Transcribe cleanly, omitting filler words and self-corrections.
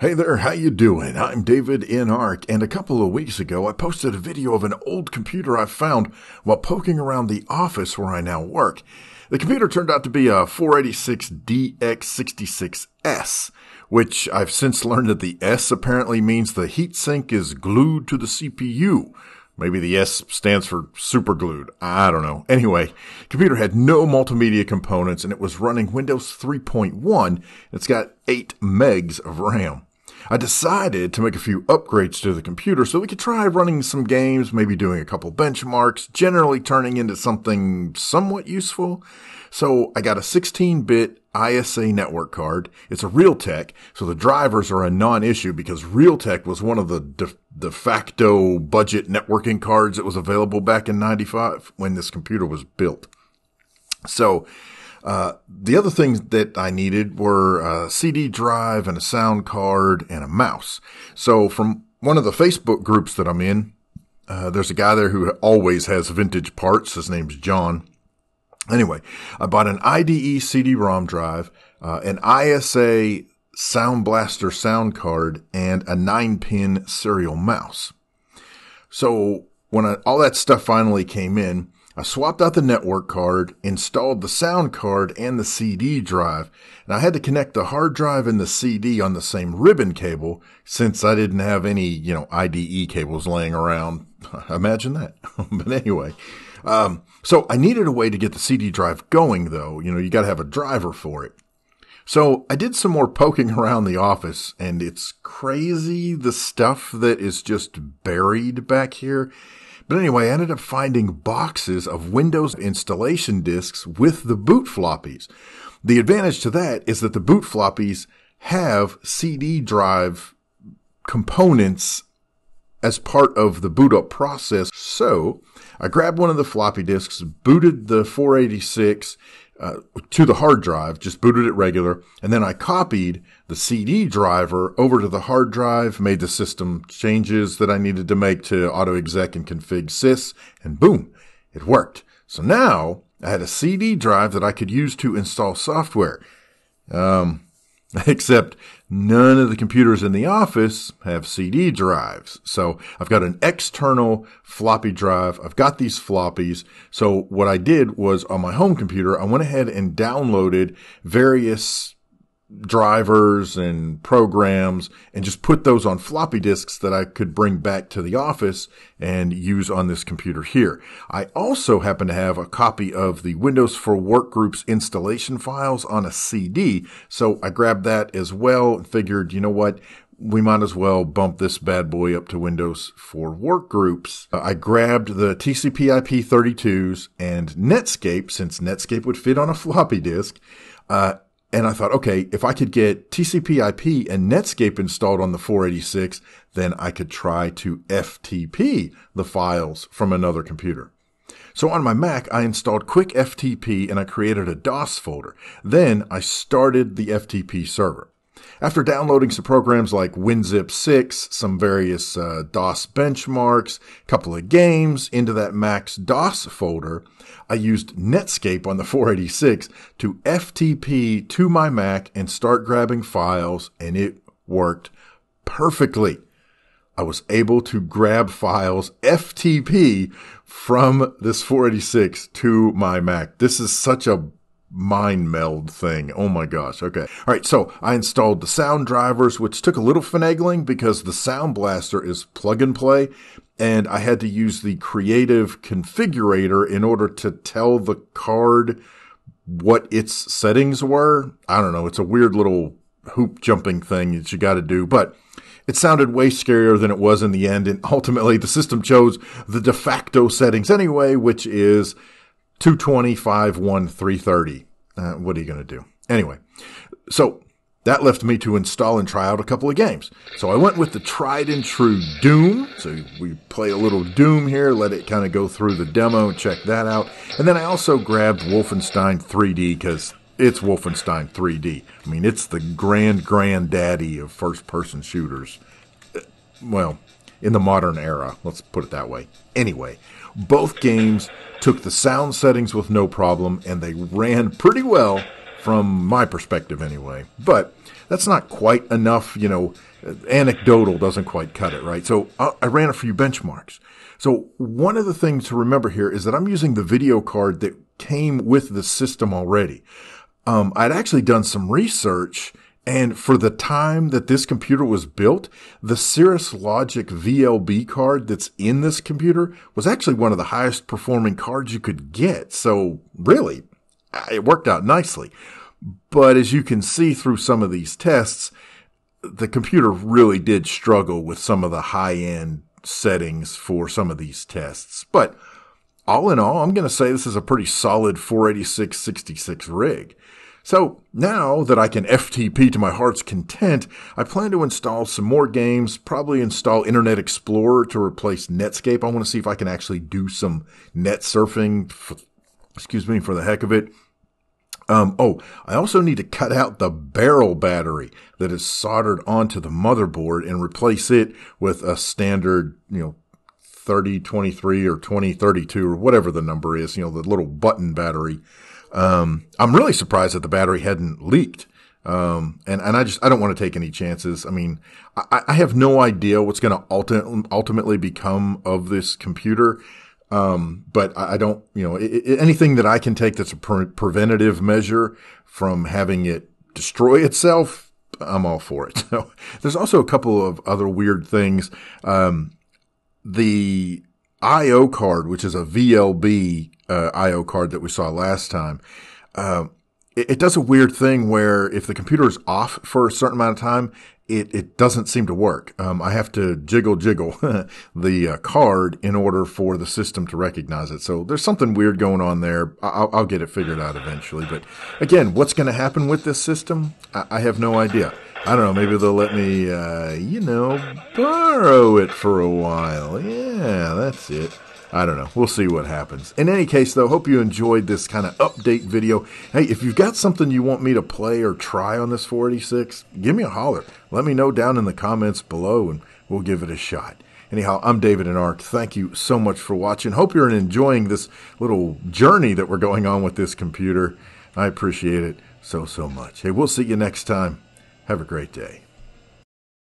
Hey there, how you doing? I'm davidinark, and a couple of weeks ago I posted a video of an old computer I found while poking around the office where I now work. The computer turned out to be a 486DX66S, which I've since learned that the S apparently means the heatsink is glued to the CPU. Maybe the S stands for super glued. I don't know. Anyway, computer had no multimedia components and it was running Windows 3.1. It's got 8 megs of RAM. I decided to make a few upgrades to the computer so we could try running some games, maybe doing a couple benchmarks, generally turning into something somewhat useful. So I got a 16-bit ISA network card. It's a realtek, so the drivers are a non-issue because realtek was one of the de facto budget networking cards that was available back in '95 when this computer was built. So the other things that I needed were a CD drive and a sound card and a mouse. So from one of the Facebook groups that I'm in, there's a guy there who always has vintage parts. His name's John. Anyway, I bought an IDE CD-ROM drive, an ISA Sound Blaster sound card, and a 9-pin serial mouse. So when all that stuff finally came in, I swapped out the network card, installed the sound card and the CD drive, and I had to connect the hard drive and the CD on the same ribbon cable since I didn't have any, IDE cables laying around. Imagine that. But anyway, so I needed a way to get the CD drive going though. You got to have a driver for it. So I did some more poking around the office, and it's crazy the stuff that is just buried back here. But anyway, I ended up finding boxes of Windows installation disks with the boot floppies. The advantage to that is that the boot floppies have CD drive components as part of the boot up process. So I grabbed one of the floppy disks, booted the 486 to the hard drive, just booted it regular, and then I copied the CD driver over to the hard drive, made the system changes that I needed to make to auto exec and config sys, and boom, it worked. So now I had a CD drive that I could use to install software. Except none of the computers in the office have CD drives. So I've got an external floppy drive. I've got these floppies. So what I did was on my home computer, I went ahead and downloaded various drivers and programs and just put those on floppy disks that I could bring back to the office and use on this computer here. I also happen to have a copy of the Windows for Workgroups installation files on a CD. So I grabbed that as well and figured, you know what? We might as well bump this bad boy up to Windows for Workgroups. I grabbed the TCP/IP32s and Netscape, since Netscape would fit on a floppy disk. And I thought, okay, if I could get TCP/IP and Netscape installed on the 486, then I could try to FTP the files from another computer. So on my Mac, I installed Quick FTP and I created a DOS folder. Then I started the FTP server. After downloading some programs like WinZip 6, some various DOS benchmarks, a couple of games into that Mac's DOS folder, I used Netscape on the 486 to FTP to my Mac and start grabbing files, and it worked perfectly. I was able to grab files FTP from this 486 to my Mac. This is such a mind meld thing. Oh my gosh. Okay. All right. So I installed the sound drivers, which took a little finagling because the Sound Blaster is plug and play. And I had to use the creative configurator in order to tell the card what its settings were. I don't know. It's a weird little hoop jumping thing that you got to do, but it sounded way scarier than it was in the end. And ultimately the system chose the de facto settings anyway, which is 220, 5.1, 330. What are you going to do? Anyway, so that left me to install and try out a couple of games. So I went with the tried and true Doom. So we play a little Doom here, let it kind of go through the demo and check that out. And then I also grabbed Wolfenstein 3D because it's Wolfenstein 3D. I mean, it's the granddaddy of first-person shooters. Well, in the modern era, let's put it that way. Anyway, both games took the sound settings with no problem, and they ran pretty well from my perspective anyway. But that's not quite enough, anecdotal doesn't quite cut it, right? So I ran a few benchmarks. So one of the things to remember here is that I'm using the video card that came with the system already. I'd actually done some research, and for the time that this computer was built, the Cirrus Logic VLB card that's in this computer was actually one of the highest performing cards you could get. So really, it worked out nicely. But as you can see through some of these tests, the computer really did struggle with some of the high-end settings for some of these tests. But all in all, I'm going to say this is a pretty solid 486-66 rig. So now that I can FTP to my heart's content, I plan to install some more games, probably install Internet Explorer to replace Netscape. I want to see if I can actually do some net surfing, for the heck of it. I also need to cut out the barrel battery that is soldered onto the motherboard and replace it with a standard, 3023 or 2032 or whatever the number is, the little button battery. I'm really surprised that the battery hadn't leaked. And I don't want to take any chances. I mean, I have no idea what's going to ultimately become of this computer. But I don't, anything that I can take that's a preventative measure from having it destroy itself, I'm all for it. So there's also a couple of other weird things. The IO card, which is a VLB IO card that we saw last time, it does a weird thing where if the computer is off for a certain amount of time, it doesn't seem to work. I have to jiggle the card in order for the system to recognize it. So there's something weird going on there. I'll get it figured out eventually. But again, what's going to happen with this system? I have no idea. I don't know. Maybe they'll let me, borrow it for a while. Yeah, that's it. I don't know. We'll see what happens. In any case, though, hope you enjoyed this kind of update video. Hey, if you've got something you want me to play or try on this 486, give me a holler. Let me know down in the comments below, and we'll give it a shot. Anyhow, I'm davidinark. Thank you so much for watching. Hope you're enjoying this little journey that we're going on with this computer. I appreciate it so much. Hey, we'll see you next time. Have a great day.